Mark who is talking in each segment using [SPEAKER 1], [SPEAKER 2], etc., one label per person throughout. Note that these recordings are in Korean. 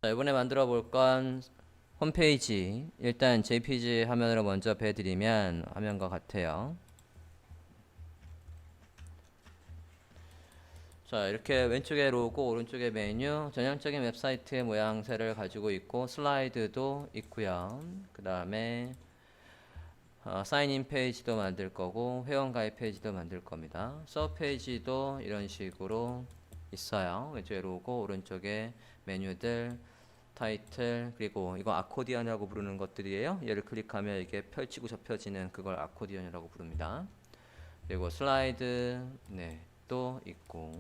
[SPEAKER 1] 자, 이번에 만들어 볼 건 홈페이지. 일단 JPG 화면으로 먼저 배드리면 화면과 같아요. 자, 이렇게 왼쪽에 로고, 오른쪽에 메뉴, 전형적인 웹사이트의 모양새를 가지고 있고 슬라이드도 있고요. 그 다음에 사인인 페이지도 만들 거고 회원가입 페이지도 만들 겁니다. 서브 페이지도 이런 식으로 있어요. 왼쪽에 로고, 오른쪽에 메뉴들, 타이틀, 그리고 이거 아코디언이라고 부르는 것들이에요. 얘를 클릭하면 이게 펼치고 접혀지는 그걸 아코디언이라고 부릅니다. 그리고 슬라이드, 네, 또 있고.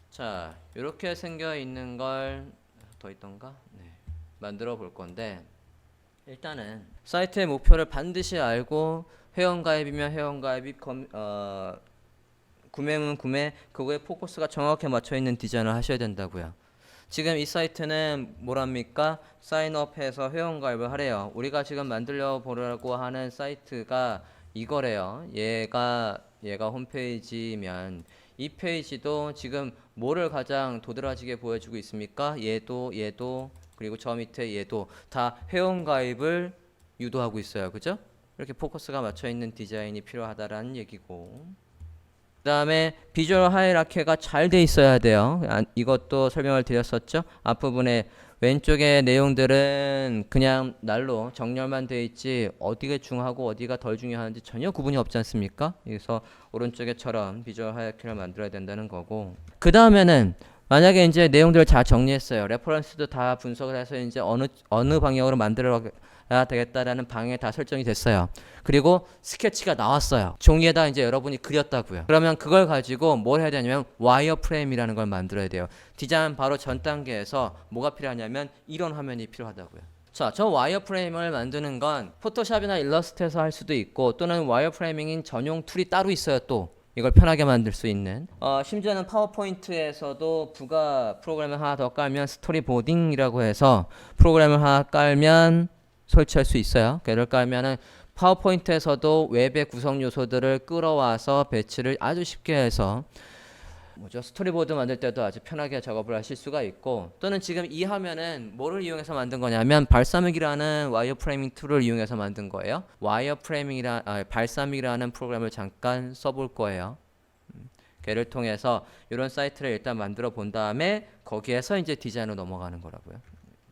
[SPEAKER 1] 자, 이렇게 생겨 있는 걸 더 있던가? 네, 만들어 볼 건데 일단은 사이트의 목표를 반드시 알고 회원가입이면 회원가입이 구매면 구매, 그거에 포커스가 정확히 맞춰 있는 디자인을 하셔야 된다고요. 지금 이 사이트는 뭐랍니까? 사인업해서 회원가입을 하래요. 우리가 지금 만들려 보려고 하는 사이트가 이거래요. 얘가 홈페이지면 이 페이지도 지금 뭐를 가장 도드라지게 보여주고 있습니까? 얘도 그리고 저 밑에 얘도 다 회원가입을 유도하고 있어요. 그죠? 이렇게 포커스가 맞춰 있는 디자인이 필요하다라는 얘기고. 그 다음에 비주얼 하이라키가 잘 돼 있어야 돼요. 이것도 설명을 드렸었죠. 앞부분에 왼쪽의 내용들은 그냥 날로 정렬만 돼 있지 어디가 중요하고 어디가 덜 중요한지 전혀 구분이 없지 않습니까? 그래서 오른쪽에처럼 비주얼 하이라키를 만들어야 된다는 거고. 그 다음에는 만약에 이제 내용들을 잘 정리했어요. 레퍼런스도 다 분석을 해서 이제 어느 방향으로 만들어야 되겠다라는 방향이 다 설정이 됐어요. 그리고 스케치가 나왔어요. 종이에다 이제 여러분이 그렸다고요. 그러면 그걸 가지고 뭘 해야 되냐면 와이어프레임이라는 걸 만들어야 돼요. 디자인 바로 전 단계에서 뭐가 필요하냐면 이런 화면이 필요하다고요. 자, 저 와이어프레임을 만드는 건 포토샵이나 일러스트에서 할 수도 있고 또는 와이어프레이밍인 전용 툴이 따로 있어요. 또 이걸 편하게 만들 수 있는 심지어는 파워포인트에서도 부가 프로그램을 하나 더 깔면 스토리보딩이라고 해서 프로그램을 하나 깔면 설치할 수 있어요. 걔를 깔면은 파워포인트에서도 웹의 구성 요소들을 끌어와서 배치를 아주 쉽게 해서 스토리보드 만들 때도 아주 편하게 작업을 하실 수가 있고 또는 지금 이 화면은 뭐를 이용해서 만든 거냐면 발사믹이라는 와이어프레이밍 툴을 이용해서 만든 거예요. 발사믹이라는 프로그램을 잠깐 써볼 거예요. 걔를 통해서 이런 사이트를 일단 만들어 본 다음에 거기에서 이제 디자인으로 넘어가는 거라고요.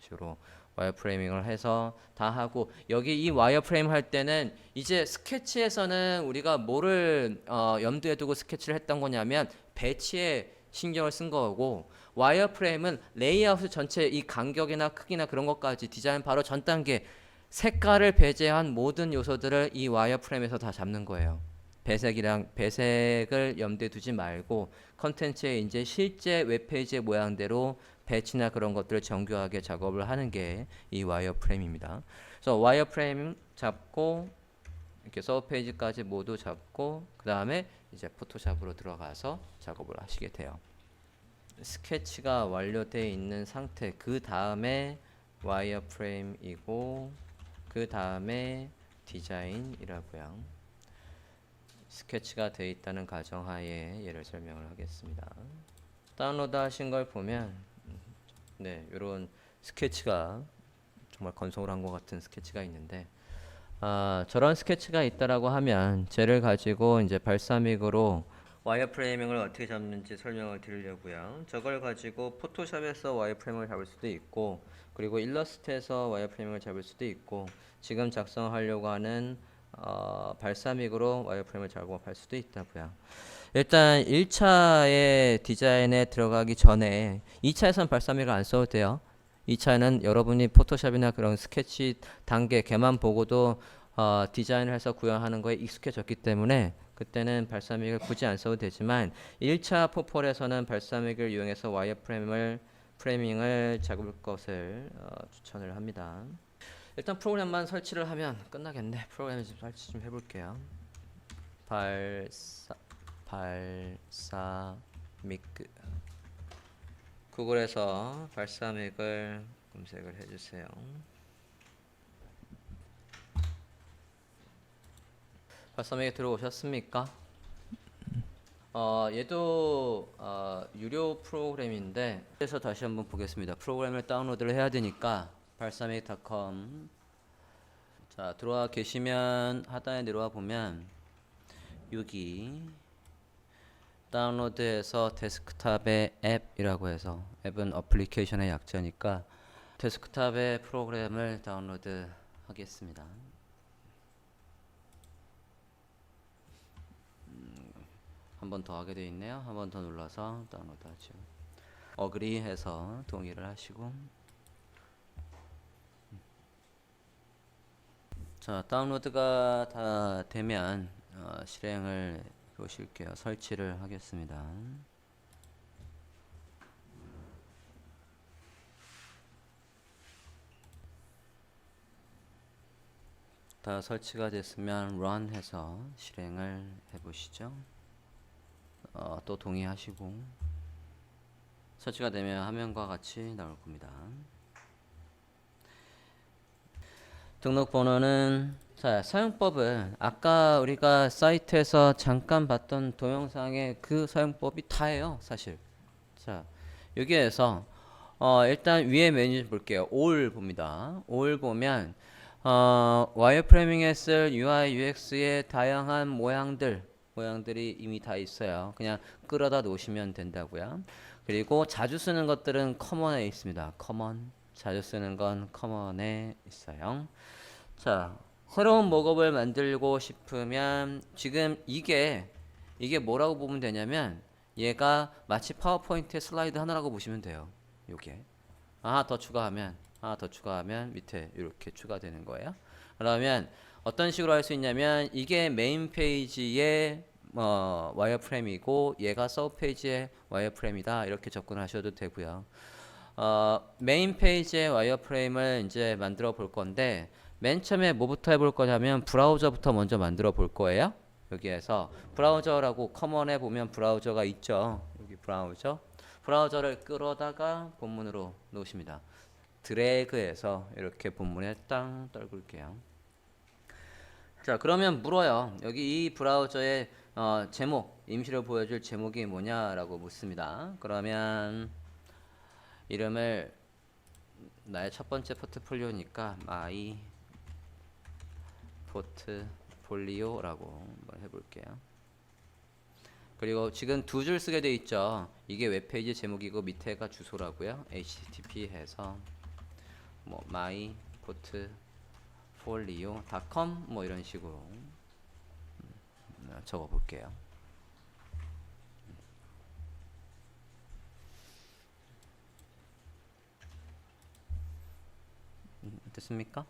[SPEAKER 1] 식으로 와이어프레이밍을 해서 다 하고 여기 이 와이어프레임 할 때는 이제 스케치에서는 우리가 뭐를 염두에 두고 스케치를 했던 거냐면 배치에 신경을 쓴 거고 와이어프레임은 레이아웃 전체 이 간격이나 크기나 그런 것까지 디자인 바로 전 단계 색깔을 배제한 모든 요소들을 이 와이어프레임에서 다 잡는 거예요. 배색을 염두에 두지 말고 컨텐츠의 이제 실제 웹페이지의 모양대로 배치나 그런 것들을 정교하게 작업을 하는 게 이 와이어프레임입니다. 그래서 와이어프레임 잡고 이렇게 서브 페이지까지 모두 잡고 그 다음에 이제 포토샵으로 들어가서 작업을 하시게 돼요. 스케치가 완료되어 있는 상태 그 다음에 와이어프레임이고 그 다음에 디자인이라고요. 스케치가 되어 있다는 가정하에 얘를 설명을 하겠습니다. 다운로드 하신 걸 보면 네, 이런 스케치가 정말 건성을 한 것 같은 스케치가 있는데 저런 스케치가 있다라고 하면 쟤를 가지고 이제 발사믹으로 와이어프레이밍을 어떻게 잡는지 설명을 드리려고요. 저걸 가지고 포토샵에서 와이어프레이밍을 잡을 수도 있고 그리고 일러스트에서 와이어프레이밍을 잡을 수도 있고 지금 작성하려고 하는 발사믹으로 와이어프레임을 작업할 수도 있다고요. 일단 1차의 디자인에 들어가기 전에 2차에선 발사믹을 안 써도 돼요. 2차는 여러분이 포토샵이나 그런 스케치 단계 걔만 보고도 디자인을 해서 구현하는 거에 익숙해졌기 때문에 그때는 발사믹을 굳이 안 써도 되지만 1차 포폴에서는 발사믹을 이용해서 프레이밍을 잡을 것을 추천을 합니다. 일단 프로그램만 설치를 하면 끝나겠네. 프로그램 좀 설치 좀 해볼게요. 발사믹 구글에서 발사믹을 검색을 해주세요. 발사믹에 들어오셨습니까? 얘도 유료 프로그램인데 그래서 다시 한번 보겠습니다. 프로그램을 다운로드를 해야 되니까 balsamic.com 자 들어와 계시면 하단에 내려와 보면 여기 다운로드해서 데스크탑의 앱이라고 해서 앱은 어플리케이션의 약자니까 데스크탑의 프로그램을 다운로드 하겠습니다. 한 번 더 하게 되어 있네요. 한 번 더 눌러서 다운로드 하죠. 어그리 해서 동의를 하시고 자 다운로드가 다 되면 실행을 보실게요. 설치를 하겠습니다. 다 설치가 됐으면 run 해서 실행을 해보시죠. 또 동의하시고 설치가 되면 화면과 같이 나올 겁니다. 등록 번호는 자 사용법은 아까 우리가 사이트에서 잠깐 봤던 동영상의 그 사용법이 다예요 사실. 자 여기에서 일단 위에 메뉴 볼게요. all 봅니다. all 보면 와이어프레밍에 쓸 UI, UX의 다양한 모양들이 이미 다 있어요. 그냥 끌어다 놓으시면 된다고요. 그리고 자주 쓰는 것들은 커먼에 있습니다. 커먼 자주 쓰는 건 커먼에 있어요. 자 새로운 목업을 만들고 싶으면 지금 이게 뭐라고 보면 되냐면 얘가 마치 파워포인트의 슬라이드 하나라고 보시면 돼요. 요게 하나 더 추가하면 밑에 이렇게 추가되는 거예요. 그러면 어떤 식으로 할 수 있냐면 이게 메인 페이지의 와이어프레임이고 얘가 서브 페이지의 와이어프레임이다 이렇게 접근하셔도 되고요. 메인 페이지의 와이어프레임을 이제 만들어 볼 건데 맨 처음에 뭐부터 해볼 거냐면 브라우저부터 먼저 만들어 볼 거예요. 여기에서 브라우저라고 커먼에 보면 브라우저가 있죠. 여기 브라우저를 끌어다가 본문으로 놓으십니다. 드래그해서 이렇게 본문에 땅 떨굴게요. 자 그러면 물어요. 여기 이 브라우저의 제목 임시로 보여줄 제목이 뭐냐라고 묻습니다. 그러면 이름을 나의 첫 번째 포트폴리오니까 마이 포트폴리오라고 한번 해볼게요. 그리고 지금 두 줄 쓰게 돼 있죠. 이게 웹페이지 제목이고 밑에가 주소라고요. http 해서 뭐 my portfolio.com 뭐 이런 식으로 적어 볼게요. 됐습니까?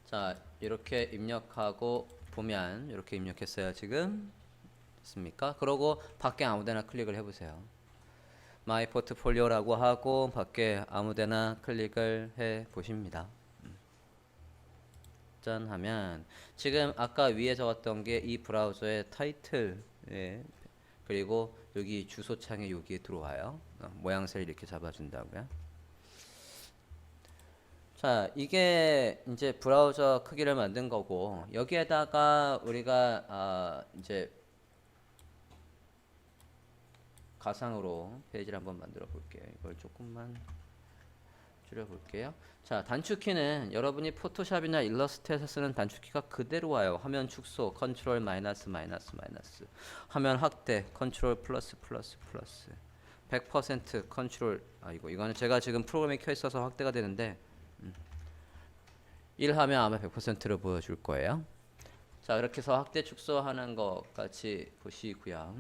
[SPEAKER 1] 자 이렇게 입력하고 보면 이렇게 입력했어요. 지금 됐습니까? 그러고 밖에 아무데나 클릭을 해보세요. 마이 포트폴리오라고 하고 밖에 아무데나 클릭을 해 보십니다. 짠 하면 지금 아까 위에 적었던 게 이 브라우저의 타이틀 그리고 여기 주소창에 여기에 들어와요. 모양새를 이렇게 잡아준다고요. 자 이게 이제 브라우저 크기를 만든 거고 여기에다가 우리가 이제 가상으로 페이지를 한번 만들어 볼게요. 이걸 조금만 줄여 볼게요. 자 단축키는 여러분이 포토샵이나 일러스트에서 쓰는 단축키가 그대로 와요. 화면 축소 컨트롤 마이너스 화면 확대 컨트롤 플러스 100% 컨트롤 이거는 제가 지금 프로그램이 켜 있어서 확대가 되는데 1 하면 아마 100%로 보여줄 거예요. 자 이렇게 해서 확대 축소하는 것 같이 보시고요.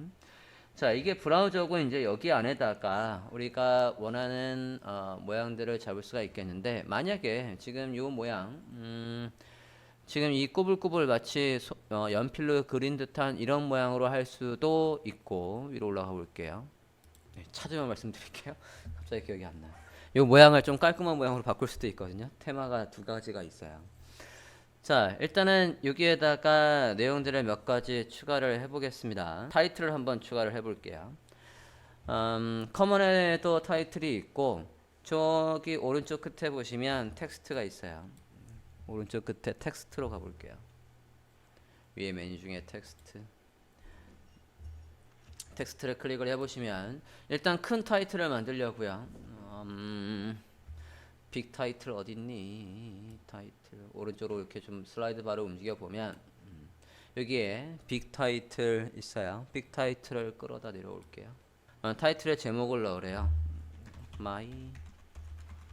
[SPEAKER 1] 자 이게 브라우저고 이제 여기 안에다가 우리가 원하는 모양들을 잡을 수가 있겠는데 만약에 지금 요 모양 지금 이 꾸불꾸불 마치 연필로 그린 듯한 이런 모양으로 할 수도 있고 위로 올라가 볼게요. 네, 찾으면 말씀드릴게요. 갑자기 기억이 안 나요. 요 모양을 좀 깔끔한 모양으로 바꿀 수도 있거든요. 테마가 두 가지가 있어요. 자 일단은 여기에다가 내용들을 몇 가지 추가를 해보겠습니다. 타이틀을 한번 추가를 해볼게요. 커먼에도 타이틀이 있고 저기 오른쪽 끝에 보시면 텍스트가 있어요. 오른쪽 끝에 텍스트로 가볼게요. 위에 메뉴 중에 텍스트를 클릭을 해보시면 일단 큰 타이틀을 만들려고요. 빅 타이틀 어딨니? 타이틀 오른쪽으로 이렇게 좀 슬라이드 바를 움직여 보면 여기에 빅 타이틀 있어요. 빅 타이틀을 끌어다 내려올게요. 타이틀의 제목을 넣으래요. 마이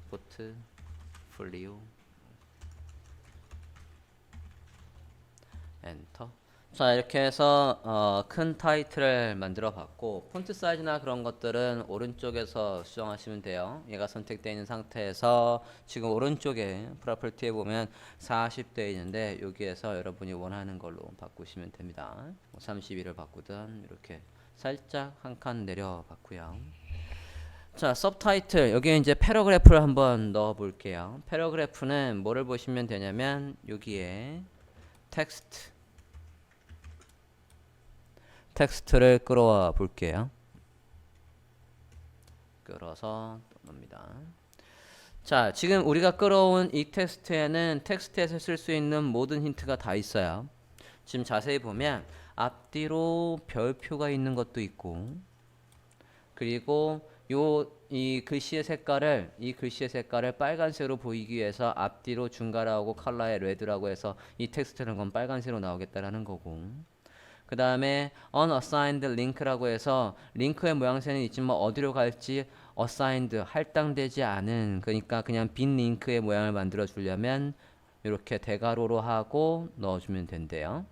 [SPEAKER 1] 포트폴리오 엔터. 자, 이렇게 해서 큰 타이틀을 만들어 봤고, 폰트 사이즈나 그런 것들은 오른쪽에서 수정하시면 돼요. 얘가 선택되어 있는 상태에서 지금 오른쪽에 프로퍼티에 보면 40대 있는데 여기에서 여러분이 원하는 걸로 바꾸시면 됩니다. 32를 바꾸든 이렇게 살짝 한 칸 내려 봤고요. 자, 서브타이틀 여기 이제 패러그래프를 한번 넣어 볼게요. 패러그래프는 뭐를 보시면 되냐면 여기에 텍스트를 끌어와 볼게요. 끌어서 넣습니다. 자, 지금 우리가 끌어온 이 텍스트에는 텍스트에서 쓸 수 있는 모든 힌트가 다 있어요. 지금 자세히 보면 앞뒤로 별표가 있는 것도 있고, 그리고 이 글씨의 색깔을 빨간색으로 보이기 위해서 앞뒤로 중괄하고 컬러에 레드라고 해서 이 텍스트는 건 빨간색으로 나오겠다라는 거고, 그 다음에 unassigned link라고 해서 링크의 모양새는 있지만 어디로 갈지 assigned 할당되지 않은, 그러니까 그냥 빈 링크의 모양을 만들어 주려면 이렇게 대괄호로 하고 넣어주면 된대요.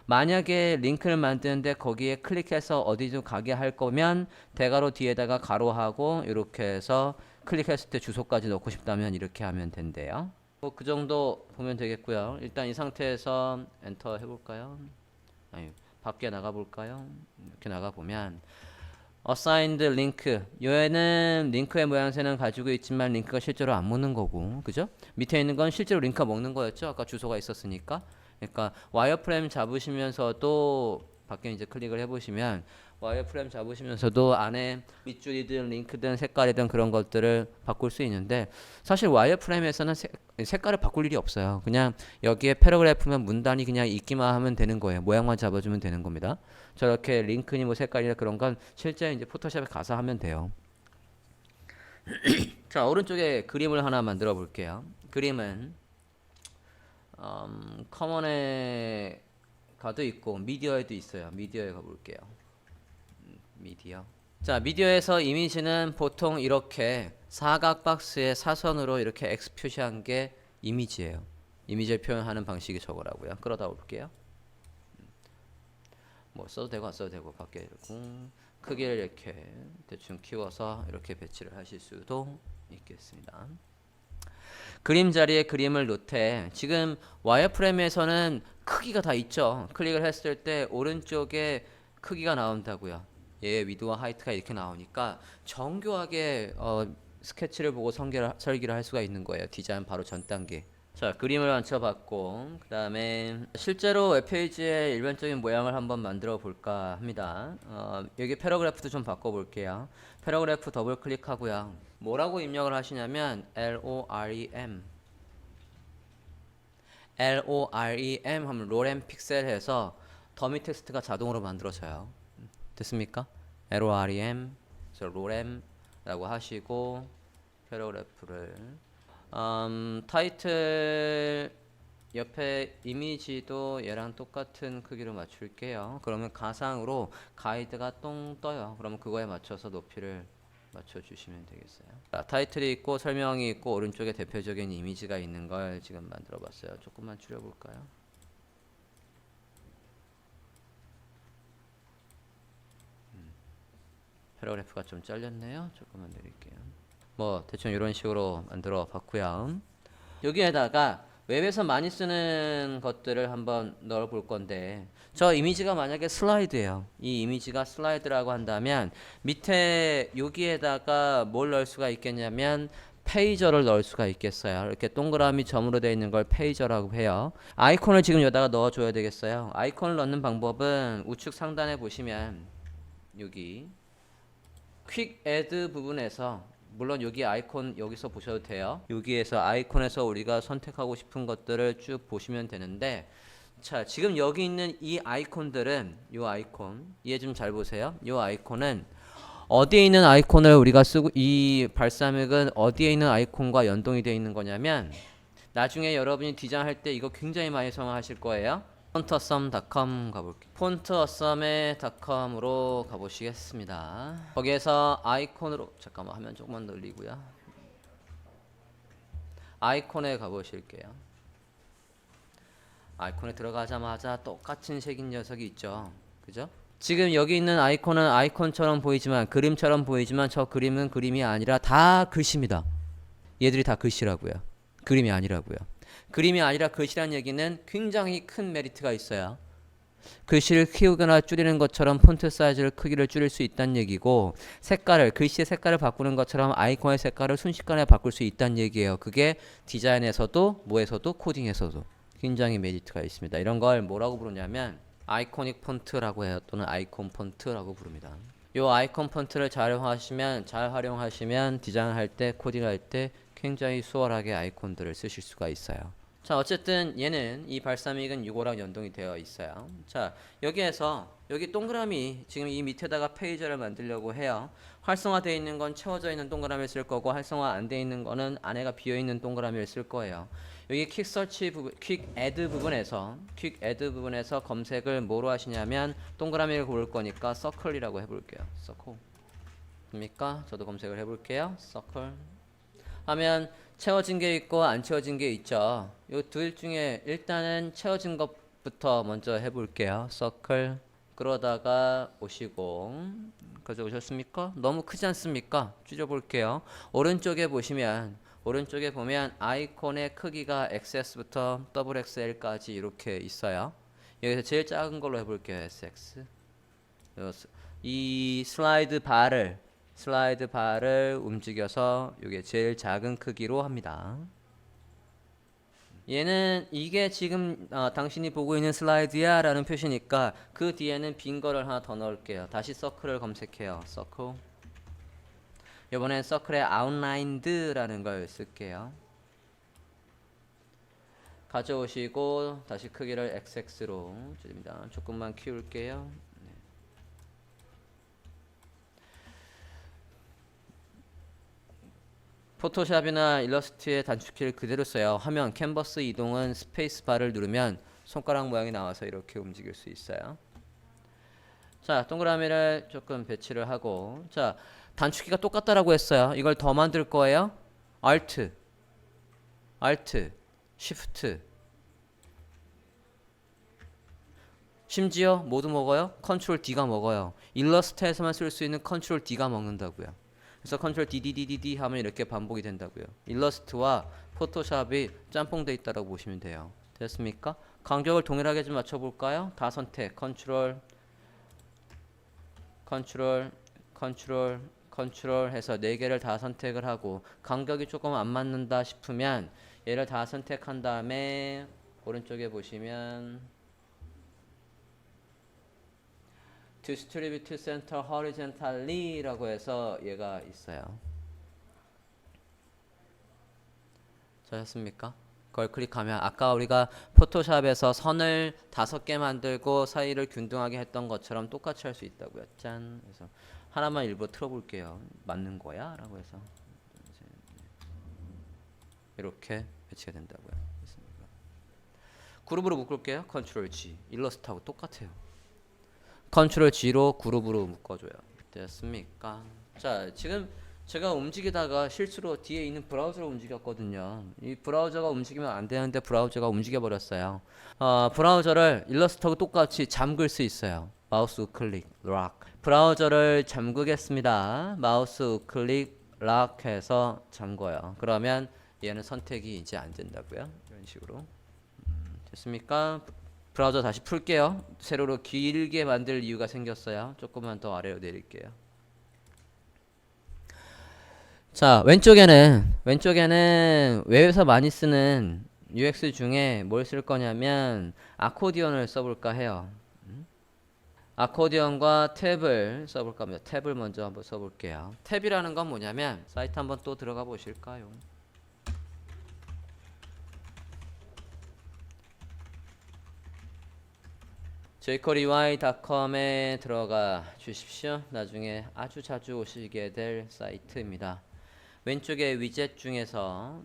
[SPEAKER 1] 만약에 링크를 만드는데 거기에 클릭해서 어디 좀 가게 할 거면 대괄호 뒤에다가 가로하고 이렇게 해서 클릭했을 때 주소까지 넣고 싶다면 이렇게 하면 된대요. 그 정도 보면 되겠고요. 일단 이 상태에서 엔터 해볼까요? 아니, 밖에 나가볼까요? 이렇게 나가보면 assigned link, 얘는 링크의 모양새는 가지고 있지만 링크가 실제로 안 먹는 거고, 그죠? 밑에 있는 건 실제로 링크가 먹는 거였죠. 아까 주소가 있었으니까. 그러니까 와이어프레임 잡으시면서도 밖에 이제 클릭을 해보시면 와이어프레임 잡으시면서도 안에 밑줄이든 링크든 색깔이든 그런 것들을 바꿀 수 있는데, 사실 와이어프레임에서는 색깔을 바꿀 일이 없어요. 그냥 여기에 패러그래프면 문단이 그냥 있기만 하면 되는 거예요. 모양만 잡아주면 되는 겁니다. 저렇게 링크니 뭐 색깔이나 그런 건 실제 이제 포토샵에 가서 하면 돼요. 자, 오른쪽에 그림을 하나 만들어 볼게요. 그림은 커먼에 가도 있고 미디어에도 있어요. 미디어에 가볼게요. 미디어. 자, 미디어에서 이미지는 보통 이렇게 사각 박스에 사선으로 이렇게 X 표시한 게 이미지예요. 이미지를 표현하는 방식이 저거라고요. 끌어다 올게요. 뭐 써도 되고 안 써도 되고 밖에 이렇게 크기를 이렇게 대충 키워서 이렇게 배치를 하실 수도 있겠습니다. 그림 자리에 그림을 놓되, 지금 와이어프레임에서는 크기가 다 있죠. 클릭을 했을 때 오른쪽에 크기가 나온다고요. 얘 위드와 하이트가 이렇게 나오니까 정교하게 스케치를 보고 설계를 할 수가 있는 거예요. 디자인 바로 전 단계. 자, 그림을 얹혀봤고, 그 다음에 실제로 웹페이지의 일반적인 모양을 한번 만들어 볼까 합니다. 여기 패러그래프도 좀 바꿔볼게요. 패러그래프 더블 클릭하고요. 뭐라고 입력을 하시냐면 LOREM 하면 로렘 픽셀 해서 더미 텍스트가 자동으로 만들어져요. 됐습니까? LOREM 로렘라고 하시고 패러그래프를 타이틀 옆에 이미지도 얘랑 똑같은 크기로 맞출게요. 그러면 가상으로 가이드가 똥 떠요. 그러면 그거에 맞춰서 높이를 맞춰주시면 되겠어요. 자, 타이틀이 있고 설명이 있고 오른쪽에 대표적인 이미지가 있는 걸 지금 만들어 봤어요. 조금만 줄여볼까요? 패러그래프가 좀 잘렸네요. 조금만 내릴게요. 뭐 대충 이런 식으로 만들어 봤고요. 여기에다가 웹에서 많이 쓰는 것들을 한번 넣어 볼 건데, 저 이미지가 만약에 슬라이드예요. 이 이미지가 슬라이드라고 한다면 밑에 여기에다가 뭘 넣을 수가 있겠냐면 페이저를 넣을 수가 있겠어요. 이렇게 동그라미 점으로 되어 있는 걸 페이저라고 해요. 아이콘을 지금 여기다가 넣어 줘야 되겠어요. 아이콘을 넣는 방법은 우측 상단에 보시면 여기 퀵 애드 부분에서, 물론 여기 아이콘 여기서 보셔도 돼요. 여기에서 아이콘에서 우리가 선택하고 싶은 것들을 쭉 보시면 되는데, 자, 지금 여기 있는 이 아이콘들은 요 아이콘 이해 좀 잘 보세요. 요 아이콘은 어디에 있는 아이콘을 우리가 쓰고 이 발사믹은 어디에 있는 아이콘과 연동이 되어 있는 거냐면 나중에 여러분이 디자인할 때 이거 굉장히 많이 사용하실 거예요. 폰트어썸.com 가볼게요. 폰트어썸의.com으로 가보시겠습니다. 거기에서 아이콘으로 잠깐만 화면 조금만 늘리고요. 아이콘에 가보실게요. 아이콘에 들어가자마자 똑같은 색인 녀석이 있죠. 그죠? 지금 여기 있는 아이콘은 아이콘처럼 보이지만 그림처럼 보이지만 저 그림은 그림이 아니라 다 글씨입니다. 얘들이 다 글씨라고요. 그림이 아니라고요. 그림이 아니라 글씨란 얘기는 굉장히 큰 메리트가 있어요. 글씨를 키우거나 줄이는 것처럼 폰트 사이즈를 크기를 줄일 수 있다는 얘기고 색깔을 글씨의 색깔을 바꾸는 것처럼 아이콘의 색깔을 순식간에 바꿀 수 있다는 얘기예요. 그게 디자인에서도 뭐에서도 코딩에서도 굉장히 메리트가 있습니다. 이런 걸 뭐라고 부르냐면 아이코닉 폰트라고 해요. 또는 아이콘 폰트라고 부릅니다. 요 아이콘 폰트를 잘 활용하시면 디자인할 때 코딩할 때 굉장히 수월하게 아이콘들을 쓰실 수가 있어요. 자, 어쨌든 얘는 이 발사믹은 이거랑 연동이 되어 있어요. 자, 여기에서 여기 동그라미 지금 이 밑에다가 페이지를 만들려고 해요. 활성화되어 있는 건 채워져 있는 동그라미를 쓸 거고 활성화 안 되어 있는 거는 안에가 비어 있는 동그라미를 쓸 거예요. 여기 퀵 서치 부분, 퀵 애드 부분에서 검색을 뭐로 하시냐면 동그라미를 고를 거니까 서클이라고 해볼게요. 서클. 됩니까? 저도 검색을 해볼게요. 서클. 하면 채워진 게 있고 안 채워진 게 있죠. 요 둘 중에 일단은 채워진 것부터 먼저 해볼게요. 서클. 그러다가 오시고 가져오셨습니까? 너무 크지 않습니까? 줄여볼게요. 오른쪽에 보면 아이콘의 크기가 XS부터 XXL까지 이렇게 있어요. 여기서 제일 작은 걸로 해볼게요. SX. 이 슬라이드 바를 움직여서 이게 제일 작은 크기로 합니다. 얘는 이게 지금 당신이 보고 있는 슬라이드야 라는 표시니까 그 뒤에는 빈 거를 하나 더 넣을게요. 다시 서클을 검색해요. 서클. 이번엔 서클에 outlined라는 걸 쓸게요. 가져오시고 다시 크기를 XX로 줄입니다. 조금만 키울게요. 네. 포토샵이나 일러스트의 단축키를 그대로 써요. 화면 캔버스 이동은 스페이스바를 누르면 손가락 모양이 나와서 이렇게 움직일 수 있어요. 자, 동그라미를 조금 배치를 하고 자, 단축키가 똑같다라고 했어요. 이걸 더 만들 거예요. Alt, Shift. 심지어 모두 먹어요. Ctrl D가 먹어요. 일러스트에서만 쓸 수 있는 Ctrl D가 먹는다고요. 그래서 Ctrl D 하면 이렇게 반복이 된다고요. 일러스트와 포토샵이 짬뽕돼 있다라고 보시면 돼요. 됐습니까? 간격을 동일하게 좀 맞춰볼까요? 다 선택. 컨트롤 해서 4개를 다 선택을 하고 간격이 조금 안 맞는다 싶으면 얘를 다 선택한 다음에 오른쪽에 보시면 Distribute Center Horizontally 라고 해서 얘가 있어요. 잘했습니까? 그걸 클릭하면 아까 우리가 포토샵에서 선을 5개 만들고 사이를 균등하게 했던 것처럼 똑같이 할 수 있다고요. 짠. 그래서 하나만 일부러 틀어볼게요. 맞는 거야? 라고 해서 이렇게 배치가 된다고요. 됐습니까? 그룹으로 묶을게요. Ctrl G. 일러스트하고 똑같아요. Ctrl G로 그룹으로 묶어줘요. 됐습니까? 자, 지금 제가 움직이다가 실수로 뒤에 있는 브라우저를 움직였거든요. 이 브라우저가 움직이면 안 되는데 브라우저가 움직여 버렸어요. 브라우저를 일러스트하고 똑같이 잠글 수 있어요. 마우스 우클릭 락. 브라우저를 잠그겠습니다. 마우스 우클릭 락 해서 잠궈요. 그러면 얘는 선택이 이제 안 된다고요. 이런 식으로. 됐습니까? 브라우저 다시 풀게요. 세로로 길게 만들 이유가 생겼어요. 조금만 더 아래로 내릴게요. 자, 왼쪽에는 웹에서 많이 쓰는 UX 중에 뭘 쓸 거냐면 아코디언을 써볼까 해요. 아코디언과 탭을 써볼까 합니다. 탭을 먼저 한번 써볼게요. 탭이라는 건 뭐냐면 사이트 한번 또 들어가 보실까요? jQuery.com에 들어가 주십시오. 나중에 아주 자주 오시게 될 사이트입니다. 왼쪽에 위젯 중에서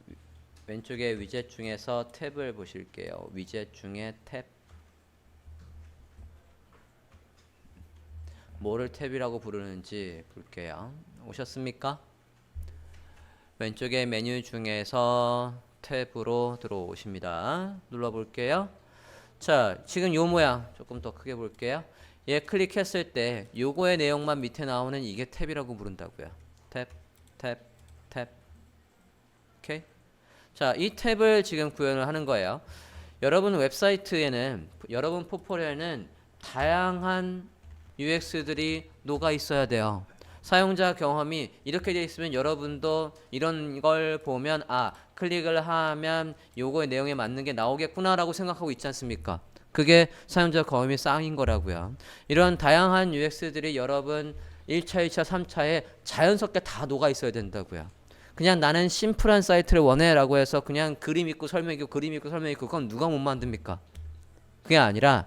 [SPEAKER 1] 탭을 보실게요. 위젯 중에 탭. 뭐를 탭이라고 부르는지 볼게요. 오셨습니까? 왼쪽에 메뉴 중에서 탭으로 들어오십니다. 눌러볼게요. 자, 지금 요 모양 조금 더 크게 볼게요. 얘 클릭했을 때 요거의 내용만 밑에 나오는 이게 탭이라고 부른다고요. 탭, 탭, 탭. 오케이? 자, 이 탭을 지금 구현을 하는 거예요. 여러분 웹사이트에는, 여러분 포폴에는 다양한 UX들이 녹아 있어야 돼요. 사용자 경험이 이렇게 되어 있으면 여러분도 이런 걸 보면 클릭을 하면 요거의 내용에 맞는 게 나오겠구나 라고 생각하고 있지 않습니까? 그게 사용자 경험이 쌍인 거라고요. 이런 다양한 UX들이 여러분 1차, 2차, 3차에 자연스럽게 다 녹아 있어야 된다고요. 그냥 나는 심플한 사이트를 원해 라고 해서 그냥 그림 있고 설명 있고 그림 있고 설명 있고 그건 누가 못 만듭니까? 그게 아니라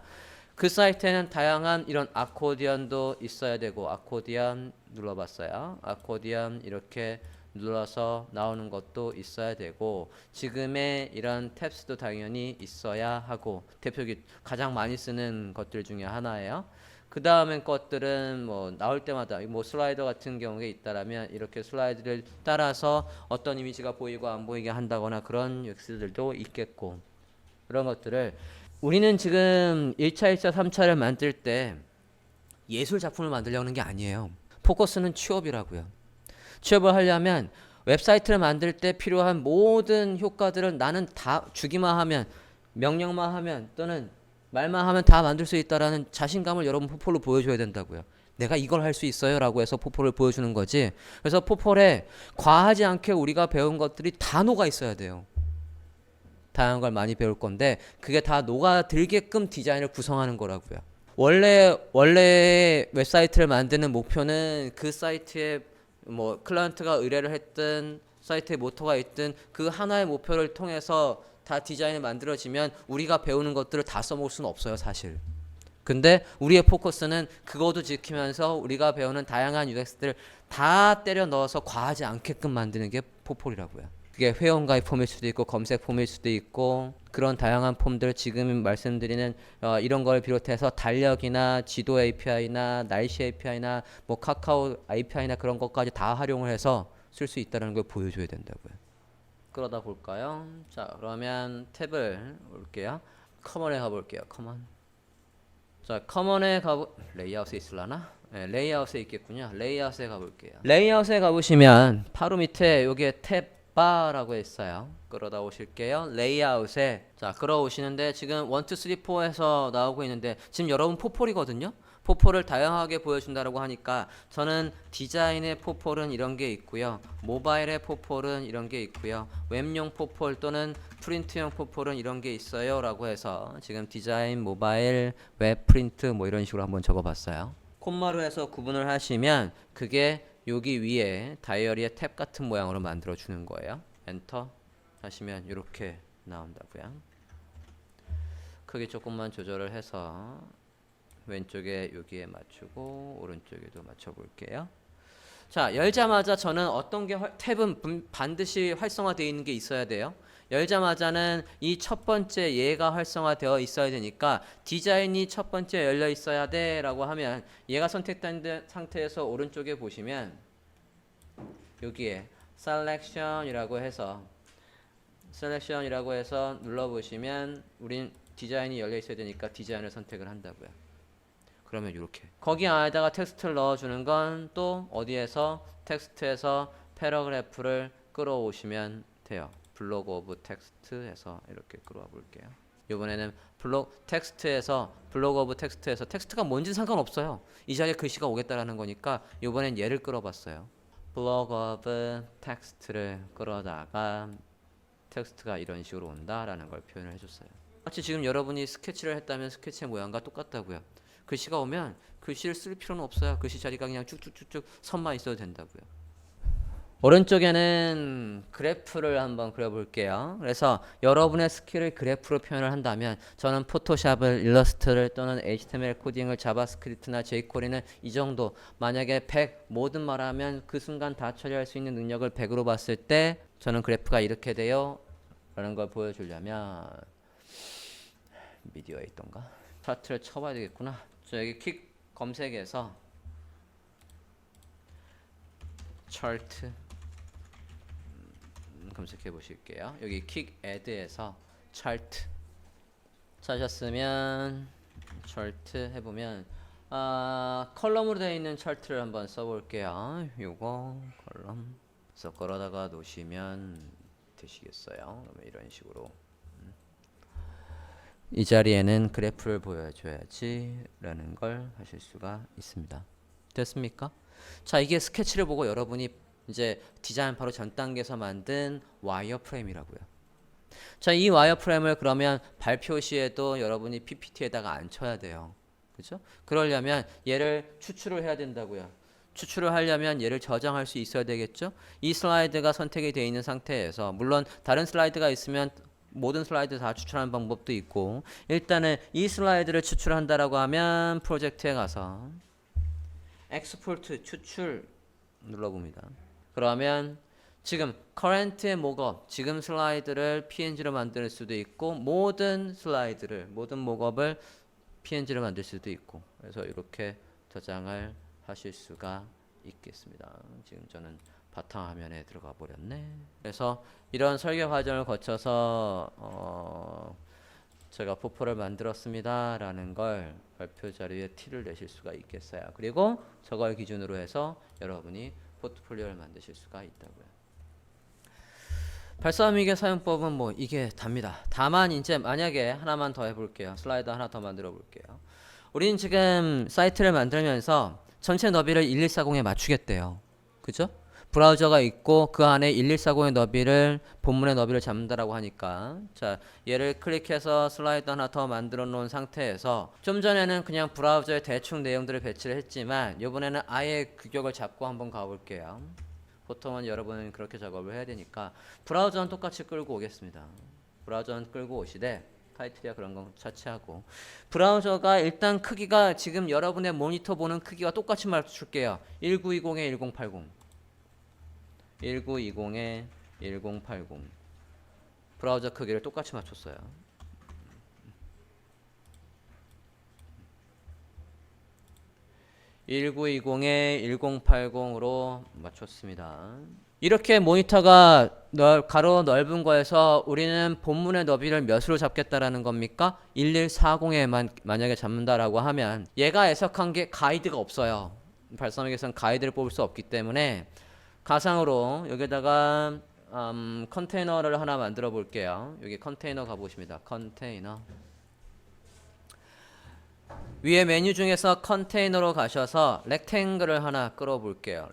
[SPEAKER 1] 그 사이트에는 다양한 이런 아코디언도 있어야 되고, 아코디언 눌러봤어요. 아코디언 이렇게 눌러서 나오는 것도 있어야 되고, 지금의 이런 탭스도 당연히 있어야 하고, 대표적인 가장 많이 쓰는 것들 중에 하나예요. 그 다음엔 것들은 뭐 나올 때마다 뭐 슬라이더 같은 경우에 있다라면 이렇게 슬라이드를 따라서 어떤 이미지가 보이고 안 보이게 한다거나 그런 UX들도 있겠고, 그런 것들을 우리는 지금 1차, 2차, 3차를 만들 때 예술 작품을 만들려는 게 아니에요. 포커스는 취업이라고요. 취업을 하려면 웹사이트를 만들 때 필요한 모든 효과들은 나는 다 주기만 하면, 명령만 하면 또는 말만 하면 다 만들 수 있다라는 자신감을 여러분 포폴로 보여줘야 된다고요. 내가 이걸 할 수 있어요 라고 해서 포폴을 보여주는 거지. 그래서 포폴에 과하지 않게 우리가 배운 것들이 다 녹아 있어야 돼요. 다양한 걸 많이 배울 건데 그게 다 녹아들게끔 디자인을 구성하는 거라고요. 원래 웹사이트를 만드는 목표는 그 사이트에 뭐 클라이언트가 의뢰를 했든 사이트에 모토가 있든 그 하나의 목표를 통해서 다 디자인이 만들어지면 우리가 배우는 것들을 다 써먹을 수는 없어요, 사실. 근데 우리의 포커스는 그것도 지키면서 우리가 배우는 다양한 UX들을 다 때려 넣어서 과하지 않게끔 만드는 게 포폴이라고요. 그게 회원가입 폼일 수도 있고 검색 폼일 수도 있고, 그런 다양한 폼들 지금 말씀드리는 이런 걸 비롯해서 달력이나 지도 API나 날씨 API나 뭐 카카오 API나 그런 것까지 다 활용을 해서 쓸 수 있다는 걸 보여줘야 된다고요. 그러다 볼까요? 자, 그러면 탭을 올게요. 커먼에 가볼게요. 커먼. 자, 커먼에 레이아웃에 있을라나? 네, 레이아웃에 있겠군요. 레이아웃에 가볼게요. 레이아웃에 가보시면 바로 밑에 여기에 탭 바라고 했어요. 끌어다 오실게요. 레이아웃에 자 끌어오시는데 지금 1, 2, 3, 4에서 나오고 있는데 지금 여러분 포폴이거든요. 포폴을 다양하게 보여준다고 하니까 저는 디자인의 포폴은 이런 게 있고요. 모바일의 포폴은 이런 게 있고요. 웹용 포폴 또는 프린트용 포폴은 이런 게 있어요 라고 해서 지금 디자인, 모바일, 웹, 프린트 뭐 이런 식으로 한번 적어봤어요. 콤마로 해서 구분을 하시면 그게 여기 위에 다이어리의 탭 같은 모양으로 만들어 주는 거예요. 엔터 하시면 이렇게 나온다고요. 크기 조금만 조절을 해서 왼쪽에 여기에 맞추고 오른쪽에도 맞춰 볼게요. 자, 열자마자 저는 어떤 게 탭은 반드시 활성화되어 있는 게 있어야 돼요. 열자마자는 이 첫 번째 얘가 활성화되어 있어야 되니까 디자인이 첫 번째 열려 있어야 돼 라고 하면 얘가 선택된 상태에서 오른쪽에 보시면 여기에 selection이라고 해서 눌러보시면 우린 디자인이 열려 있어야 되니까 디자인을 선택을 한다고요. 그러면 이렇게 거기 안에다가 텍스트를 넣어주는 건 또 어디에서 텍스트에서 패러그래프를 끌어오시면 돼요. 블록 오브 텍스트에서 이렇게 끌어와 볼게요. 이번에는 블록 오브 텍스트에서 텍스트가 뭔지는 상관없어요. 이 자리에 글씨가 오겠다라는 거니까 이번엔 얘를 끌어봤어요. 블록 오브 텍스트를 끌어다가 텍스트가 이런 식으로 온다라는 걸 표현을 해줬어요. 마치 지금 여러분이 스케치를 했다면 스케치의 모양과 똑같다고요. 글씨가 오면 글씨를 쓸 필요는 없어요. 글씨 자리가 그냥 쭉쭉쭉쭉 선만 있어도 된다고요. 오른쪽에는 그래프를 한번 그려볼게요. 그래서 여러분의 스킬을 그래프로 표현을 한다면 저는 포토샵을, 일러스트를 또는 HTML 코딩을, 자바스크립트나 jQuery는 이 정도, 만약에 100 모든 말하면 그 순간 다 처리할 수 있는 능력을 100으로 봤을 때 저는 그래프가 이렇게 돼요 라는 걸 보여주려면 미디어에 있던가? 차트를 쳐봐야 되겠구나. 저 여기 킥 검색해서 차트 검색해 보실게요. 여기 킥 애드에서 차트 찾으셨으면 차트 해보면 컬럼으로 되어 있는 차트를 한번 써볼게요. 요거 컬럼 그래서 걸어다가 놓으시면 되시겠어요. 그러면 이런 식으로 이 자리에는 그래프를 보여줘야지 라는 걸 하실 수가 있습니다. 됐습니까? 자, 이게 스케치를 보고 여러분이 이제 디자인 바로 전 단계에서 만든 와이어프레임이라고요. 자, 이 와이어프레임을 그러면 발표 시에도 여러분이 PPT에다가 안 쳐야 돼요. 그죠? 그러려면 얘를 추출을 해야 된다고요. 추출을 하려면 얘를 저장할 수 있어야 되겠죠? 이 슬라이드가 선택이 되어 있는 상태에서, 물론 다른 슬라이드가 있으면 모든 슬라이드 다 추출하는 방법도 있고, 일단은 이 슬라이드를 추출한다라고 하면 프로젝트에 가서 엑스포트 추출 눌러봅니다. 그러면 지금 current의 목업, 지금 슬라이드를 PNG로 만들 수도 있고, 모든 슬라이드를, 모든 목업을 PNG로 만들 수도 있고, 그래서 이렇게 저장을 하실 수가 있겠습니다. 지금 저는 바탕화면에 들어가 버렸네. 그래서 이런 설계 과정을 거쳐서 제가 포포를 만들었습니다 라는 걸 발표 자료에 티를 내실 수가 있겠어요. 그리고 저걸 기준으로 해서 여러분이 포트폴리오를 만드실 수가 있다고요. 발사미개 사용법은 뭐 이게 답니다. 다만 이제 만약에 하나만 더 해볼게요. 슬라이드 하나 더 만들어 볼게요. 우리는 지금 사이트를 만들면서 전체 너비를 1140에 맞추겠대요. 그죠? 브라우저가 있고 그 안에 1140의 너비를, 본문의 너비를 잡는다라고 하니까, 자, 얘를 클릭해서 슬라이드 하나 더 만들어 놓은 상태에서, 좀 전에는 그냥 브라우저에 대충 내용들을 배치를 했지만 이번에는 아예 규격을 잡고 한번 가볼게요. 보통은 여러분은 그렇게 작업을 해야 되니까 브라우저는 똑같이 끌고 오겠습니다. 브라우저는 끌고 오시되 타이틀이야 그런 건 차치하고, 브라우저가 일단 크기가 지금 여러분의 모니터 보는 크기와 똑같이 맞출게요. 1920에 1080, 1920에 1080. 브라우저 크기를 똑같이 맞췄어요. (1920에 1080으로) 맞췄습니다. 이렇게 모니터가 가로 넓은 거에서 우리는 본문의 너비를 몇으로 잡겠다라는 겁니까? 1140에만 만약에 잡는다라고 하면, 얘가 해석한 게 가이드가 없어요. 발사믹에서는 가이드를 뽑을 수 없기 때문에 가상으로 여기다가 컨테이너를 하나 만들어 볼게요. 여기 컨테이너 가보십니다. 컨테이너 위에 메뉴 중에서 컨테이너로 가셔서 렉탱글을 하나 끌어볼게요.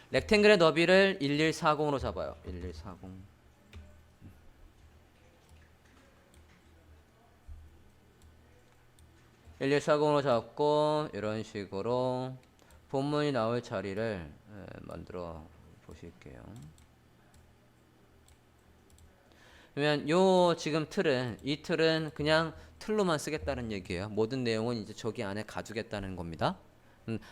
[SPEAKER 1] 렉탱글의 너비를 1140으로 잡아요. 1140. 1140으로 잡고 이런 식으로 본문이 나올 자리를 만들어 보실게요. 그러면 요 지금 틀은, 이 틀은 그냥 틀로만 쓰겠다는 얘기예요. 모든 내용은 이제 저기 안에 가두겠다는 겁니다.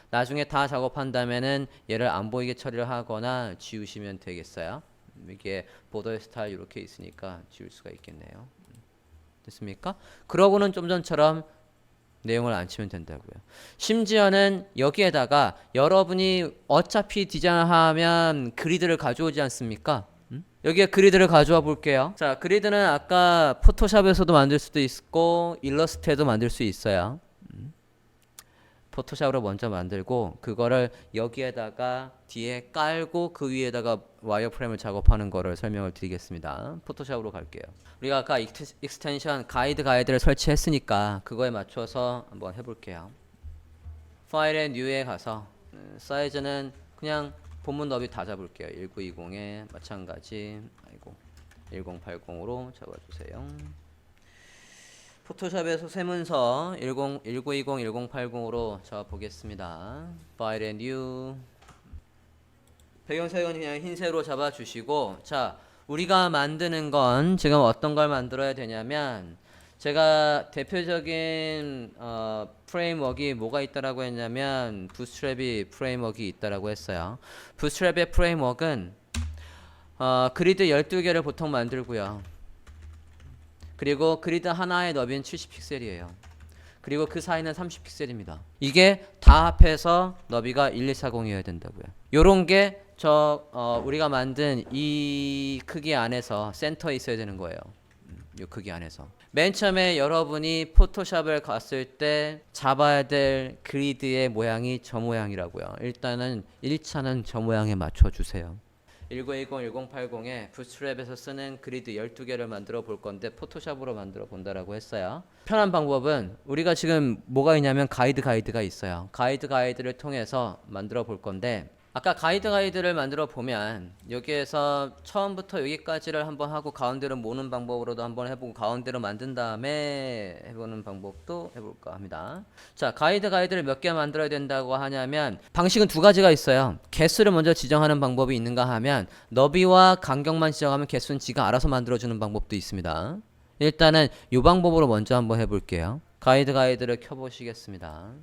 [SPEAKER 1] 나중에 다 작업한다면은 얘를 안 보이게 처리를 하거나 지우시면 되겠어요. 이게 보더 스타일 이렇게 있으니까 지울 수가 있겠네요. 됐습니까? 그러고는 좀 전처럼 내용을 안 치면 된다고요. 심지어는 여기에다가 여러분이 어차피 디자인하면 그리드를 가져오지 않습니까? 여기에 그리드를 가져와 볼게요. 자, 그리드는 아까 포토샵에서도 만들 수도 있고 일러스트에도 만들 수 있어요. 포토샵으로 먼저 만들고 그거를 여기에다가 뒤에 깔고 그 위에다가 와이어프레임을 작업하는 거를 설명을 드리겠습니다. 포토샵으로 갈게요. 우리가 아까 익스텐션 가이드를 설치했으니까 그거에 맞춰서 한번 해볼게요. 파일의 뉴에 가서 사이즈는 그냥 본문 너비 다 잡을게요. 1920에 마찬가지 1080으로 잡아주세요. 포토샵에서 새 문서 1920-1080으로 적어 보겠습니다. File and New. 배경색은 그냥 흰색으로 잡아주시고, 자, 우리가 만드는 건 지금 어떤 걸 만들어야 되냐면, 제가 대표적인 프레임워크가 뭐가 있다라고 했냐면 부스트랩이 프레임워크가 있다라고 했어요. 부스트랩의 프레임워크는 그리드 12개를 보통 만들고요. 그리고 그리드 하나의 너비는 70픽셀이에요. 그리고 그 사이는 30픽셀입니다. 이게 다 합해서 너비가 1240이어야 된다고요. 요런 게 우리가 만든 이 크기 안에서 센터에 있어야 되는 거예요. 이 크기 안에서. 맨 처음에 여러분이 포토샵을 갔을 때 잡아야 될 그리드의 모양이 저 모양이라고요. 일단은 1차는 저 모양에 맞춰주세요. 1920-1080에 부스트랩에서 쓰는 그리드 12개를 만들어 볼 건데 포토샵으로 만들어 본다라고 했어요. 편한 방법은 우리가 지금 뭐가 있냐면 가이드가 있어요. 가이드를 통해서 만들어 볼 건데, 아까 가이드를 만들어 보면 여기에서 처음부터 여기까지를 한번 하고 가운데로 모는 방법으로도 한번 해보고 가운데로 만든 다음에 해보는 방법도 해볼까 합니다. 자, 가이드를 몇 개 만들어야 된다고 하냐면 방식은 두 가지가 있어요. 개수를 먼저 지정하는 방법이 있는가 하면 너비와 간격만 지정하면 개수는 지가 알아서 만들어주는 방법도 있습니다. 일단은 이 방법으로 먼저 한번 해볼게요. 가이드를 켜보시겠습니다.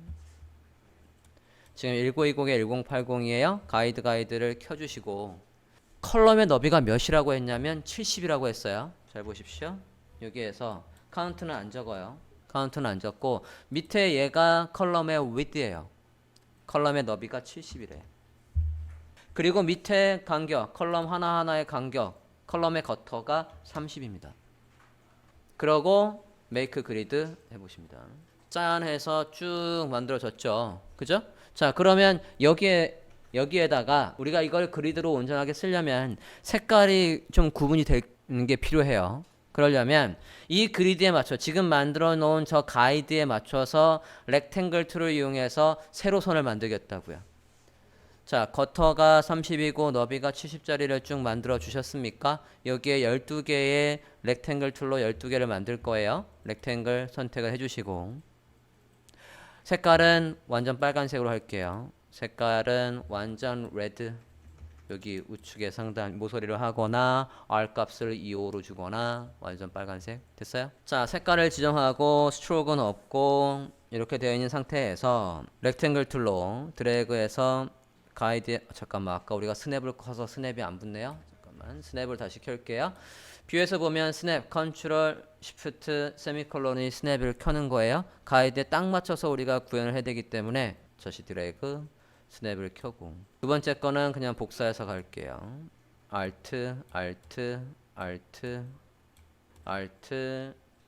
[SPEAKER 1] 지금 1920-1080이에요. 가이드를 켜주시고 컬럼의 너비가 몇이라고 했냐면 70이라고 했어요. 잘 보십시오. 여기에서 카운트는 안 적어요. 카운트는 안 적고 밑에 얘가 컬럼의 width예요. 컬럼의 너비가 70이래. 그리고 밑에 간격, 컬럼 하나하나의 간격, 컬럼의 커터가 30입니다. 그러고 make grid 해보십니다. 짠 해서 쭉 만들어졌죠. 그죠? 자, 그러면 여기에다가 우리가 이걸 그리드로 온전하게 쓰려면 색깔이 좀 구분이 되는 게 필요해요. 그러려면 이 그리드에 맞춰 지금 만들어 놓은 저 가이드에 맞춰서 렉탱글 툴을 이용해서 세로선을 만들겠다고요. 자, 커터가 30이고 너비가 70짜리를 쭉 만들어 주셨습니까? 여기에 12개의 렉탱글 툴로 12개를 만들 거예요. 렉탱글 선택을 해주시고 색깔은 완전 빨간색으로 할게요. 색깔은 완전 레드. 여기 우측에 상단 모서리를 하거나 R 값을 2호로 주거나 완전 빨간색. 됐어요? 자, 색깔을 지정하고 스트로크는 없고 이렇게 되어 있는 상태에서 렉탱글 툴로 드래그해서 가이드, 잠깐만, 아까 우리가 스냅을 커서 스냅이 안 붙네요. 잠깐만, 스냅을 다시 켤게요. 뷰에서 보면 스냅, 컨트롤, 시프트, 세미콜론이 스냅을 켜는 거예요. 가이드에 딱 맞춰서 우리가 구현을 해야 되기 때문에 다시 드래그, 스냅을 켜고. 두 번째 거는 그냥 복사해서 갈게요. Alt,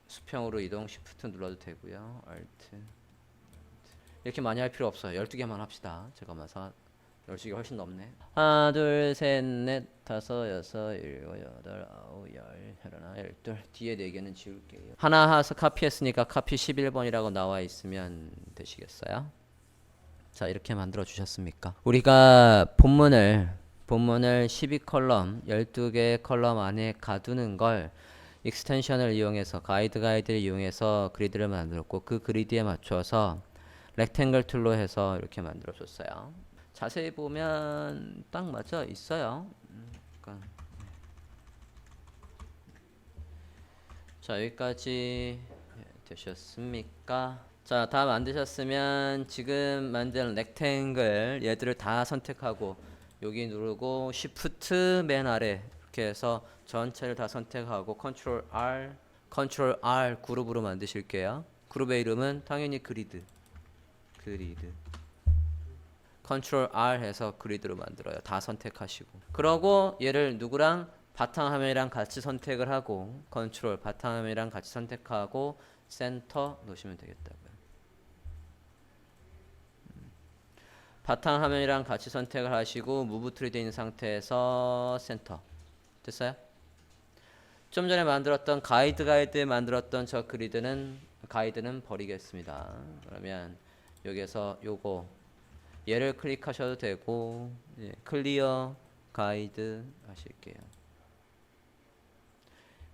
[SPEAKER 1] 수평으로 이동, 시프트 눌러도 되고요. Alt. 이렇게 많이 할 필요 없어요. 12개만 합시다. 잠깐만, 10개가 훨씬 넘네. 하나, 둘, 셋, 넷, 다섯, 여섯, 일곱, 여덟, 아홉, 열, 하나, 열둘. 뒤에 4개는 지울게요. 하나 해서 카피했으니까 카피 11번이라고 나와 있으면 되시겠어요? 자, 이렇게 만들어 주셨습니까? 우리가 본문을 12컬럼, 12개의 컬럼 안에 가두는 걸 익스텐션을 이용해서 가이드를 이용해서 그리드를 만들었고 그 그리드에 맞춰서 렉탱글 툴로 해서 이렇게 만들어 줬어요. 자세히 보면 딱 맞아 있어요. 그러니까. 자, 여기까지 되셨습니까? 자, 다 만드셨으면 지금 만든 렉탱글 얘들을 다 선택하고 여기 누르고 Shift 맨 아래 이렇게 해서 전체를 다 선택하고 컨트롤 R 그룹으로 만드실게요. 그룹의 이름은 당연히 그리드. 컨트롤 R 해서 그리드로 만들어요. 다 선택하시고. 그러고 얘를 누구랑 바탕화면이랑 같이 선택을 하고 컨트롤 바탕화면이랑 같이 선택하고 센터 놓으시면 되겠다고요. 바탕화면이랑 같이 선택을 하시고 무브 트리 되어 있는 상태에서 센터. 됐어요? 좀 전에 만들었던 가이드에 만들었던 저 그리드는 가이드는 버리겠습니다. 그러면 여기에서 요거 얘를 클릭하셔도 되고 클리어 가이드 하실게요.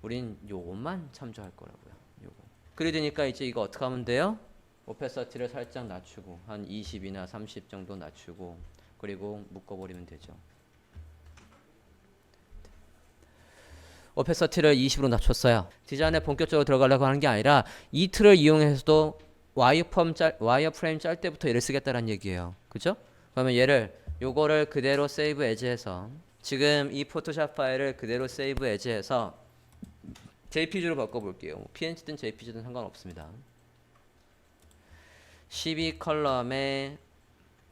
[SPEAKER 1] 우린 요것만 참조할 거라고요. 요거. 그리드니까 이제 이거 어떻게 하면 돼요? 오페서티를 살짝 낮추고 한 20이나 30 정도 낮추고 그리고 묶어버리면 되죠. 오페서티를 20으로 낮췄어요. 디자인에 본격적으로 들어가려고 하는 게 아니라 이 틀을 이용해서도 와이어프레임 짤 때부터 얘를 쓰겠다는 얘기예요. 그죠? 그러면 얘를 요거를 그대로 세이브 에즈해서 지금 이 포토샵 파일을 그대로 세이브 에즈해서 JPG로 바꿔볼게요. PNG든 JPG든 상관없습니다. 12 컬럼에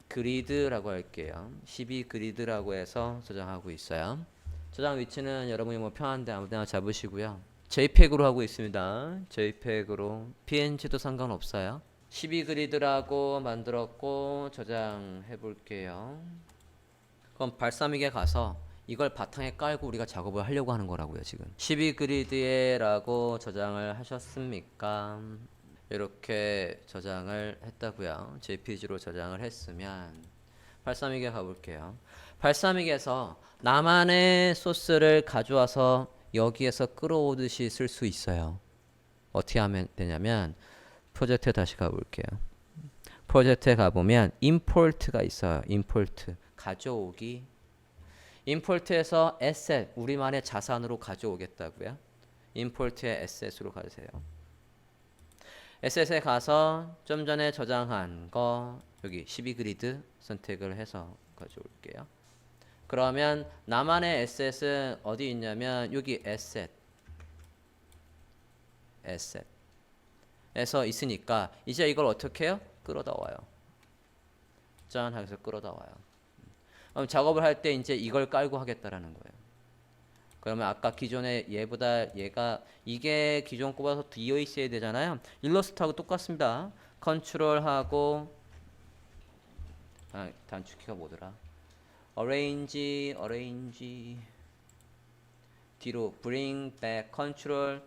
[SPEAKER 1] 그리드라고 할게요. 12 그리드라고 해서 저장하고 있어요. 저장 위치는 여러분이 뭐 편한데 아무데나 잡으시고요. JPEG으로 하고 있습니다. JPEG으로 PNG도 상관없어요. 12 그리드라고 만들었고 저장해 볼게요. 그럼 발사믹에 가서 이걸 바탕에 깔고 우리가 작업을 하려고 하는 거라고요. 지금 12 그리드에 라고 저장을 하셨습니까? 이렇게 저장을 했다고요. JPG로 저장을 했으면 발사믹에 가볼게요. 발사믹에서 나만의 소스를 가져와서 여기에서 끌어오듯이 쓸 수 있어요. 어떻게 하면 되냐면 프로젝트에 다시 가볼게요. 프로젝트에 가보면 import가 있어요. import 가져오기. import에서 asset 우리만의 자산으로 가져오겠다고요. import의 asset으로 가세요. asset에 가서 좀 전에 저장한 거 여기 12그리드 선택을 해서 가져올게요. 그러면 나만의 asset은 어디 있냐면 여기 asset에서 있으니까 이제 이걸 어떻게 해요? 끌어다 와요. 짠 하면서 끌어다 와요. 그럼 작업을 할 때 이제 이걸 깔고 하겠다라는 거예요. 그러면 아까 기존에 얘보다 얘가 이게 기존 꼽아서 되어 있어야 되잖아요. 일러스트하고 똑같습니다. 컨트롤하고 단축키가 뭐더라? arrange 뒤로 bring back 컨트롤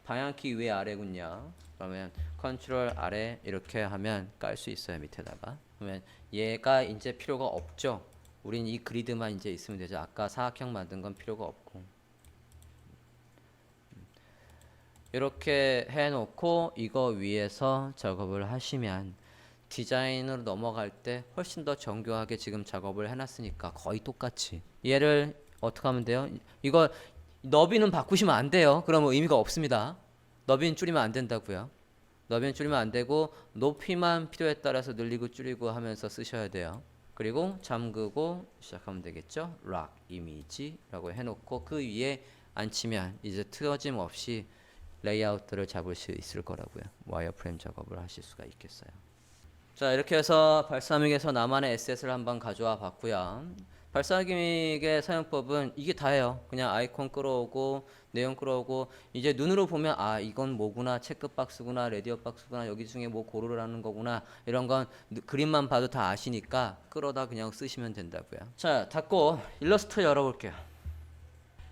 [SPEAKER 1] 방향키 위 아래군요. 그러면 컨트롤 아래 이렇게 하면 깔 수 있어요. 밑에다가. 그러면 얘가 이제 필요가 없죠. 우린 이 그리드만 이제 있으면 되죠. 아까 사각형 만든 건 필요가 없고. 이렇게 해놓고 이거 위에서 작업을 하시면 디자인으로 넘어갈 때 훨씬 더 정교하게 지금 작업을 해놨으니까 거의 똑같이 얘를 어떻게 하면 돼요? 이거 너비는 바꾸시면 안 돼요. 그러면 의미가 없습니다. 너비는 줄이면 안 된다고요. 너비는 줄이면 안 되고 높이만 필요에 따라서 늘리고 줄이고 하면서 쓰셔야 돼요. 그리고 잠그고 시작하면 되겠죠. 락 이미지라고 해놓고 그 위에 앉히면 이제 틀어짐없이 레이아웃들을 잡을 수 있을 거라고요. 와이어프레임 작업을 하실 수가 있겠어요. 자, 이렇게 해서 발사믹에서 나만의 에셋을 한번 가져와 봤고요. 발사믹의 사용법은 이게 다예요. 그냥 아이콘 끌어오고 내용 끌어오고 이제 눈으로 보면 이건 뭐구나, 체크박스구나, 레디오 박스구나, 여기 중에 뭐 고르라는 거구나, 이런 건 그림만 봐도 다 아시니까 끌어다 그냥 쓰시면 된다고요. 자, 닫고 일러스트 열어볼게요.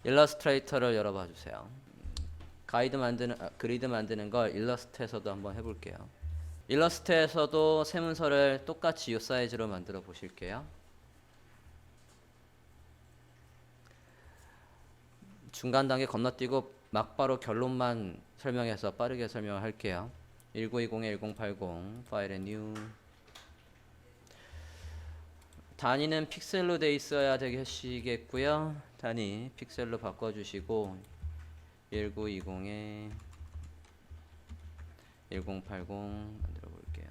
[SPEAKER 1] 일러스트레이터를 열어봐 주세요. 그리드 만드는 걸 일러스트에서도 한번 해볼게요. 일러스트에서도 세문서를 똑같이 이 사이즈로 만들어 보실게요. 중간 단계 건너뛰고 막바로 결론만 설명해서 빠르게 설명을 할게요. 1920에 1080 파일에 new 단위는 픽셀로 돼 있어야 되시겠고요. 단위 픽셀로 바꿔주시고 1920에 1080 만들어 볼게요.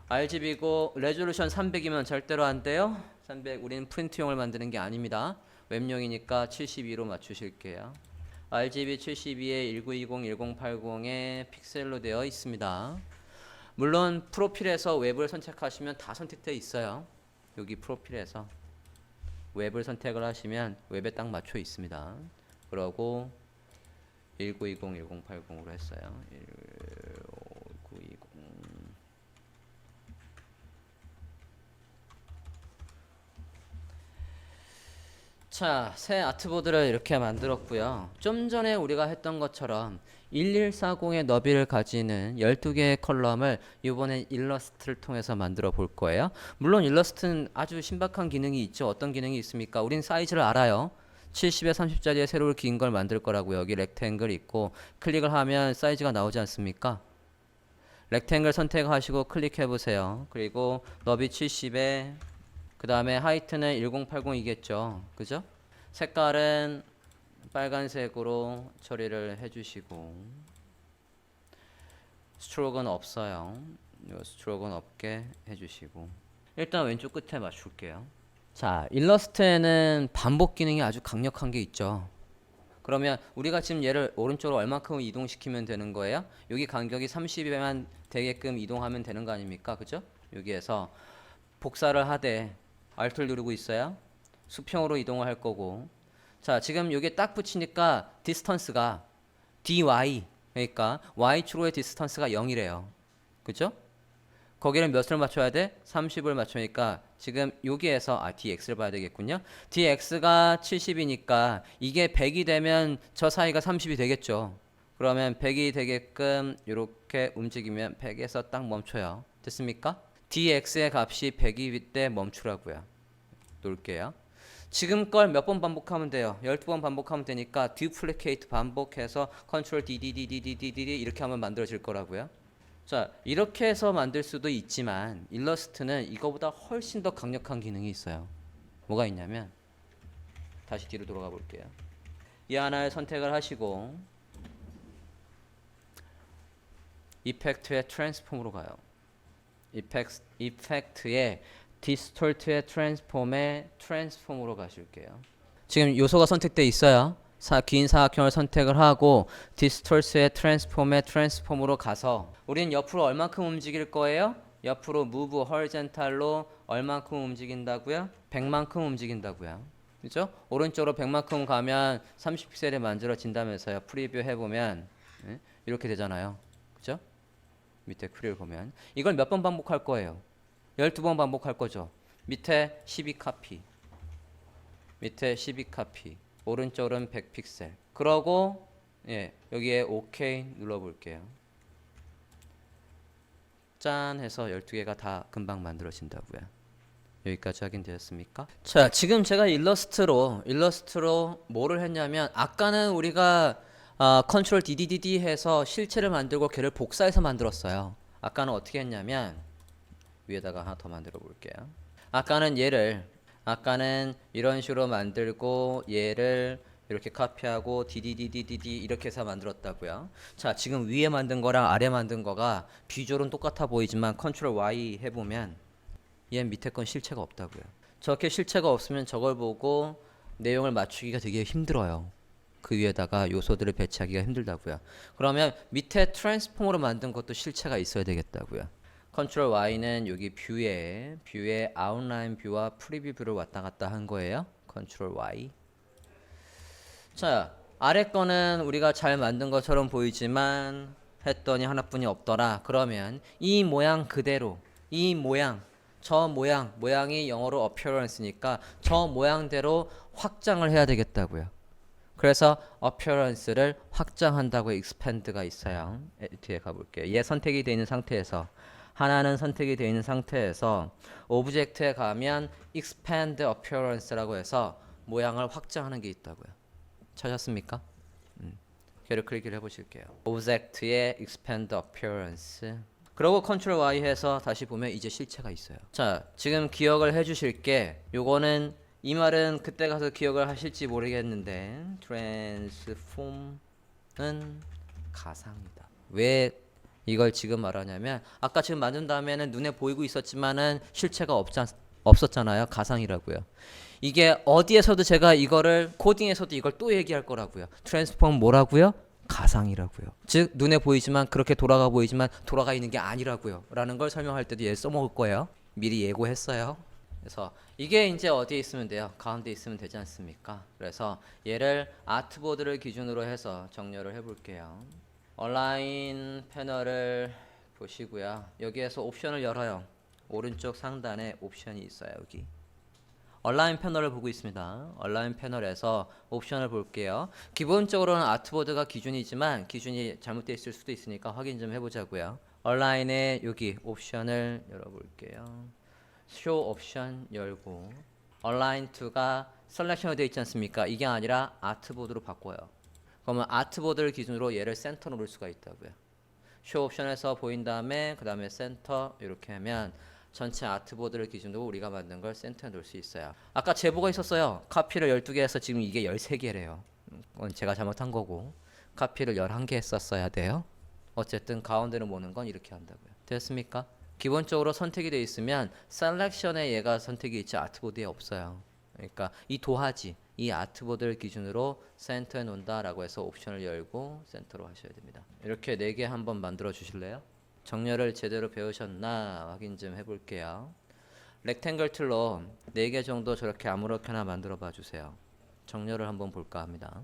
[SPEAKER 1] RGB고 레졸루션 300이면 절대로 안 돼요. 300 우리는 프린트용을 만드는 게 아닙니다. 웹용이니까 72로 맞추실게요. RGB 72에 1920 1080에 픽셀로 되어 있습니다. 물론 프로필에서 웹을 선택하시면 다 선택되어 있어요. 여기 프로필에서 웹을 선택을 하시면 웹에 딱 맞춰 있습니다. 그러고 1920 1080으로 했어요. 1920 자, 새 아트보드를 이렇게 만들었고요. 좀 전에 우리가 했던 것처럼 1140의 너비를 가지는 12개의 컬럼을 이번에 일러스트를 통해서 만들어 볼 거예요. 물론 일러스트는 아주 신박한 기능이 있죠. 어떤 기능이 있습니까? 우린 사이즈를 알아요. 70에 30짜리의 세로를 긴 걸 만들 거라고요. 여기 렉탱글 있고 클릭을 하면 사이즈가 나오지 않습니까? 렉탱글 선택하시고 클릭해 보세요. 그리고 너비 70에 그 다음에 하이트는 1080이겠죠. 그죠? 색깔은 빨간색으로 처리를 해주시고 스트로크는 없어요. 이 스트로크는 없게 해주시고 일단 왼쪽 끝에 맞출게요. 자, 일러스트에는 반복 기능이 아주 강력한 게 있죠. 그러면 우리가 지금 얘를 오른쪽으로 얼마큼 이동시키면 되는 거예요? 여기 간격이 30이면 되게끔 이동하면 되는 거 아닙니까? 그죠? 여기에서 복사를 하되 Alt를 누르고 있어요. 수평으로 이동을 할 거고. 자, 지금 여기에 딱 붙이니까 디스턴스가 dy, 그러니까 y축으로의 디스턴스가 0이래요. 그죠? 거기를 몇을 맞춰야 돼? 30을 맞추니까 지금 여기에서 dx를 봐야 되겠군요. dx가 70이니까 이게 100이 되면 저 사이가 30이 되겠죠. 그러면 100이 되게끔 이렇게 움직이면 100에서 딱 멈춰요. 됐습니까? dx의 값이 100일 때 멈추라고요. 놓을게요. 지금 걸 몇 번 반복하면 돼요? 12번 반복하면 되니까 duplicate 반복해서 Ctrl DDDDDD 이렇게 하면 만들어질 거라고요. 자, 이렇게 해서 만들 수도 있지만 일러스트는 이거보다 훨씬 더 강력한 기능이 있어요. 뭐가 있냐면 다시 뒤로 돌아가 볼게요. 이 하나를 선택을 하시고 이펙트의 트랜스폼으로 가요. 이펙트의 디스톨트의 트랜스폼의 트랜스폼으로 가실게요. 지금 요소가 선택돼 있어요. 긴 사각형을 선택을 하고 디스톨트의 트랜스폼의 트랜스폼으로 가서 우린 옆으로 얼만큼 움직일 거예요? 옆으로 move horizontal로 얼만큼 움직인다고요? 100만큼 움직인다고요. 그죠? 오른쪽으로 100만큼 가면 30픽셀이 만들어진다면서요. 프리뷰 해보면 이렇게 되잖아요. 그죠? 밑에 크리를 보면 이걸 몇 번 반복할 거예요? 12번 반복할 거죠. 밑에 12카피 밑에 12카피 오른쪽은 100픽셀 그러고 여기에 OK 눌러볼게요. 짠 해서 12개가 다 금방 만들어진다고요. 여기까지 확인되었습니까? 자, 지금 제가 일러스트로 뭐를 했냐면 아까는 우리가 컨트롤 DDDD 해서 실체를 만들고 걔를 복사해서 만들었어요. 아까는 어떻게 했냐면 위에다가 하나 더 만들어 볼게요. 아까는 이런 식으로 만들고 얘를 이렇게 카피하고 DDDDD 이렇게 해서 만들었다고요. 자, 지금 위에 만든 거랑 아래 만든 거가 비주얼은 똑같아 보이지만 컨트롤 Y 해보면 얘 밑에 건 실체가 없다고요. 저렇게 실체가 없으면 저걸 보고 내용을 맞추기가 되게 힘들어요. 그 위에다가 요소들을 배치하기가 힘들다고요. 그러면 밑에 트랜스폼으로 만든 것도 실체가 있어야 되겠다고요. 컨트롤 Y는 여기 뷰에 아웃라인 뷰와 프리뷰 뷰를 왔다 갔다 한 거예요. 컨트롤 Y. 자, 아래 거는 우리가 잘 만든 것처럼 보이지만 했더니 하나뿐이 없더라. 그러면 이 모양 그대로 저 모양이 영어로 appearance니까 저 모양대로 확장을 해야 되겠다고요. 그래서 appearance를 확장한다고 expand가 있어요. 뒤에 가볼게요. 얘 선택이 되어 있는 상태에서 하나는 선택이 되어 있는 상태에서 오브젝트에 가면 expand appearance라고 해서 모양을 확장하는 게 있다고요. 찾았습니까? 걔를 클릭을 해보실게요. 오브젝트의 expand appearance 그리고 컨트롤 Y 해서 다시 보면 이제 실체가 있어요. 자, 지금 기억을 해주실 게 요거는 이 말은 그때 가서 기억을 하실지 모르겠는데 transform은 가상이다. 왜 이걸 지금 말하냐면 아까 지금 만든 다음에는 눈에 보이고 있었지만은 실체가 없었잖아요. 가상이라고요. 이게 어디에서도 제가 이거를 코딩에서도 이걸 또 얘기할 거라고요. 트랜스폼 뭐라고요? 가상이라고요. 즉 눈에 보이지만 그렇게 돌아가 보이지만 돌아가 있는 게 아니라고요. 라는 걸 설명할 때도 얘 써먹을 거예요. 미리 예고했어요. 그래서 이게 이제 어디에 있으면 돼요? 가운데 있으면 되지 않습니까? 그래서 얘를 아트보드를 기준으로 해서 정렬을 해볼게요. 얼라인 패널을 보시고요. 여기에서 옵션을 열어요. 오른쪽 상단에 옵션이 있어요. 여기 얼라인 패널을 보고 있습니다. 얼라인 패널에서 옵션을 볼게요. 기본적으로는 아트보드가 기준이지만 기준이 잘못되어 있을 수도 있으니까 확인 좀 해보자고요. 얼라인에 여기 옵션을 열어볼게요. 쇼 옵션 열고 얼라인 2가 셀렉션이 되어 있지 않습니까? 이게 아니라 아트보드로 바꿔요. 그러면 아트보드를 기준으로 얘를 센터 놓을 수가 있다고요. 쇼 옵션에서 보인 다음에 그 다음에 센터 이렇게 하면 전체 아트보드를 기준으로 우리가 만든 걸 센터에 놓을 수 있어요. 아까 제보가 있었어요. 카피를 12개 해서 지금 이게 13개래요. 그건 제가 잘못한 거고 카피를 11개 했었어야 돼요. 어쨌든 가운데로 모는 건 이렇게 한다고요. 됐습니까? 기본적으로 선택이 되어 있으면 셀렉션에 얘가 선택이 있지 아트보드에 없어요. 그러니까 이 도화지, 이 아트보드를 기준으로 센터에 놓는다라고 해서 옵션을 열고 센터로 하셔야 됩니다. 이렇게 4개 한번 만들어 주실래요? 정렬을 제대로 배우셨나 확인 좀 해볼게요. 렉탱글 툴로 4개 정도 저렇게 아무렇게나 만들어 봐 주세요. 정렬을 한번 볼까 합니다.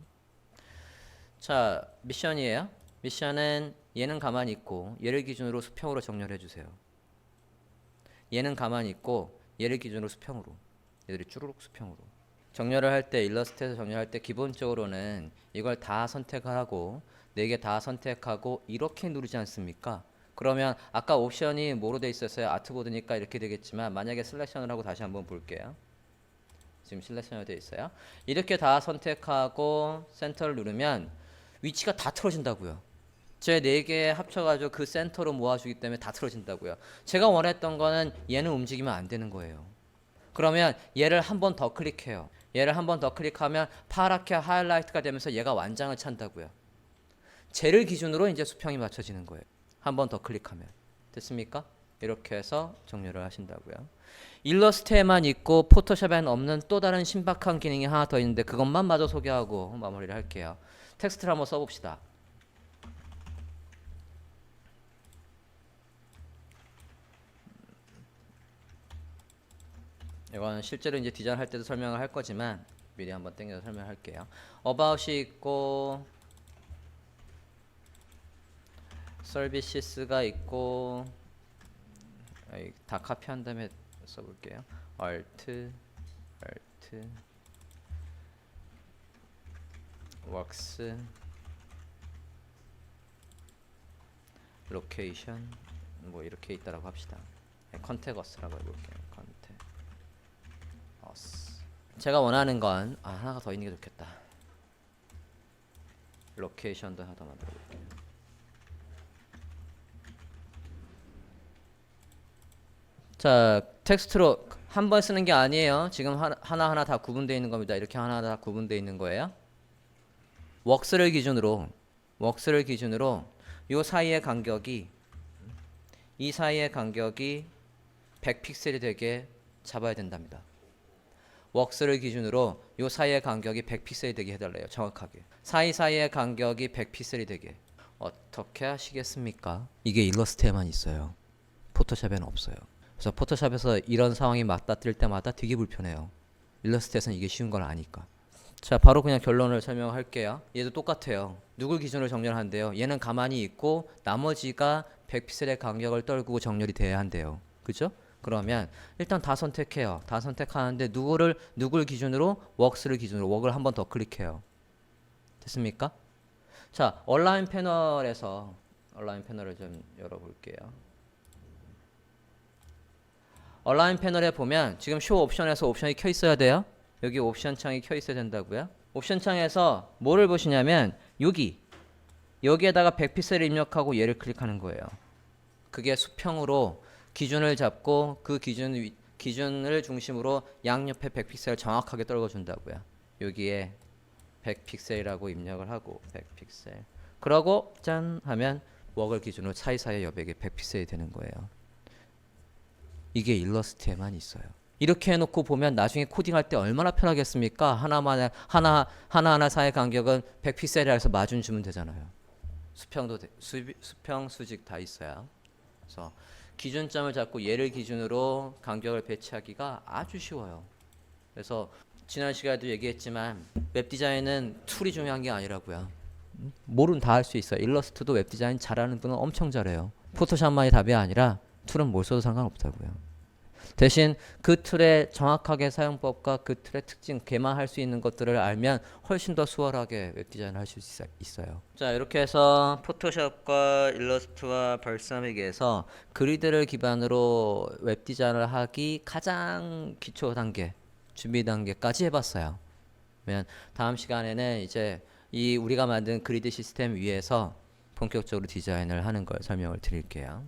[SPEAKER 1] 자, 미션이에요. 미션은 얘는 가만히 있고 얘를 기준으로 수평으로 정렬해 주세요. 얘는 가만히 있고 얘를 기준으로 수평으로, 얘들이 쭈루룩 수평으로. 정렬을 할 때, 일러스트에서 정렬할 때 기본적으로는 이걸 다 선택하고 4개 다 선택하고 이렇게 누르지 않습니까? 그러면 아까 옵션이 뭐로 돼 있었어요? 아트보드니까 이렇게 되겠지만 만약에 셀렉션을 하고 다시 한번 볼게요. 지금 셀렉션이 되어 있어요. 이렇게 다 선택하고 센터를 누르면 위치가 다 틀어진다고요. 제 4개 합쳐가지고 그 센터로 모아주기 때문에 다 틀어진다고요. 제가 원했던 거는 얘는 움직이면 안 되는 거예요. 그러면 얘를 한 번 더 클릭해요. 얘를 한 번 더 클릭하면 파랗게 하이라이트가 되면서 얘가 완장을 찬다고요. 쟤를 기준으로 이제 수평이 맞춰지는 거예요. 한 번 더 클릭하면. 됐습니까? 이렇게 해서 정렬을 하신다고요. 일러스트에만 있고 포토샵에는 없는 또 다른 신박한 기능이 하나 더 있는데 그것만 마저 소개하고 마무리를 할게요. 텍스트를 한번 써봅시다. 이건 실제로 이제 디자인할 때도 설명을 할 거지만 미리 한번 땡겨서 설명할게요. about이 있고 services가 있고 다 카피한 다음에 써볼게요. alt works location 뭐 이렇게 있다라고 합시다. 컨테거스라고 해볼게요. 컨테거스. 제가 원하는 건 하나가 더 있는 게 좋겠다. 로케이션도 하나 더 만들어 볼게요. 자, 텍스트로 한 번 쓰는 게 아니에요. 지금 하나하나 다 구분되어 있는 겁니다. 이렇게 하나하나 다 구분되어 있는 거예요. 웍스를 기준으로 요 사이의 간격이 이 사이의 간격이 100픽셀이 되게 잡아야 된답니다. 웍스를 기준으로 요 사이의 간격이 100픽셀이 되게 해달래요. 정확하게. 사이사이의 간격이 100픽셀이 되게. 어떻게 하시겠습니까? 이게 일러스트에만 있어요. 포토샵에는 없어요. 그래서 포토샵에서 이런 상황이 맞닥뜨릴 때마다 되게 불편해요. 일러스트에서는 이게 쉬운 걸 아니까. 자, 바로 그냥 결론을 설명할게요. 얘도 똑같아요. 누굴 기준으로 정렬한대요? 얘는 가만히 있고 나머지가 100픽셀의 간격을 떨구고 정렬이 돼야 한대요. 그죠? 그러면 일단 다 선택해요. 다 선택하는데 누굴 기준으로? 웍스를 기준으로. 웍을 한 번 더 클릭해요. 됐습니까? 자, 얼라인 패널을 좀 열어볼게요. 얼라인 패널에 보면 지금 쇼 옵션에서 옵션이 켜 있어야 돼요. 여기 옵션 창이 켜 있어야 된다고요. 옵션 창에서 뭐를 보시냐면 여기에다가 100픽셀을 입력하고 얘를 클릭하는 거예요. 그게 수평으로 기준을 잡고 그 기준을 중심으로 양옆에 100픽셀을 정확하게 떨궈준다고요. 여기에 100픽셀이라고 입력을 하고 100픽셀. 그러고 짠 하면 웍을 기준으로 사이사이 여백에 100픽셀이 되는 거예요. 이게 일러스트에만 있어요. 이렇게 해놓고 보면 나중에 코딩할 때 얼마나 편하겠습니까? 하나하나 사이 간격은 100픽셀이라 해서 마준 주면 되잖아요. 수평, 수직 다 있어요. 그래서 기준점을 잡고 얘를 기준으로 간격을 배치하기가 아주 쉬워요. 그래서 지난 시간에도 얘기했지만 웹 디자인은 툴이 중요한 게 아니라고요. 뭐든 다 할 수 있어요. 일러스트도 웹 디자인 잘하는 분은 엄청 잘해요. 포토샵만이 답이 아니라 툴은 뭘 써도 상관없다고요. 대신 그 툴의 정확하게 사용법과 그 툴의 특징, 걔만 할 수 있는 것들을 알면 훨씬 더 수월하게 웹 디자인을 할 수 있어요. 자, 이렇게 해서 포토샵과 일러스트와 발사믹에서 그리드를 기반으로 웹 디자인을 하기 가장 기초 단계, 준비 단계까지 해봤어요. 그러면 다음 시간에는 이제 이 우리가 만든 그리드 시스템 위에서 본격적으로 디자인을 하는 걸 설명을 드릴게요.